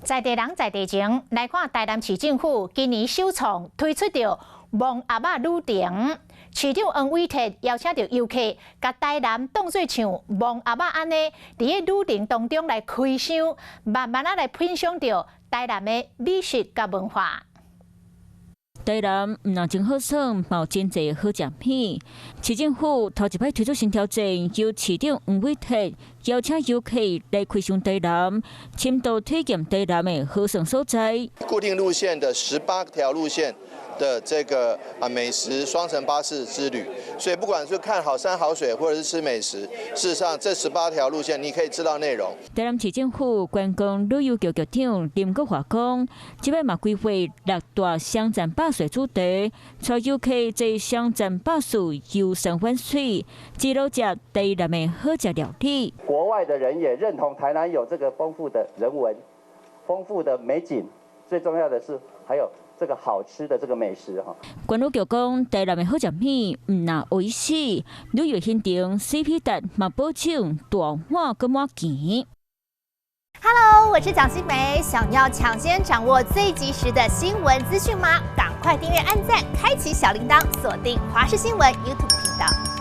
在地人在地情，来看台南市政府今年首创推出着望阿嬷旅程。市长黄伟哲邀请着游客，甲台南当作像望阿嬷安尼，伫个旅程当中来开箱，慢慢来品尝着台南的美食甲文化。 台南唔但真好耍，嘛有真侪好食品。市政府头一摆推出新挑战，由市长黄伟哲邀请游客来开箱台南，深度体验台南的好耍所在。固定路线的18条路线的这个美食双层巴士之旅，所以不管是看好山好水，或者是吃美食，事实上这18条路线你可以知道内容。台南市政府观光旅游局局长林国华讲，即摆嘛规划6大乡镇百岁主题，带游客在乡镇百岁游山玩水，记录食台南的好食料理。国外的人也认同台南有这个丰富的人文、丰富的美景，最重要的是还有 这个好吃的这个美食哈，关路局讲，台南的好食品唔那美食，旅游现场 CP 值嘛保证大碗个满钱。Hello， 我是蒋欣梅，想要抢先掌握最及时的新闻资讯吗？赶快订阅、按赞、开启小铃铛，锁定华视新闻 YouTube 频道。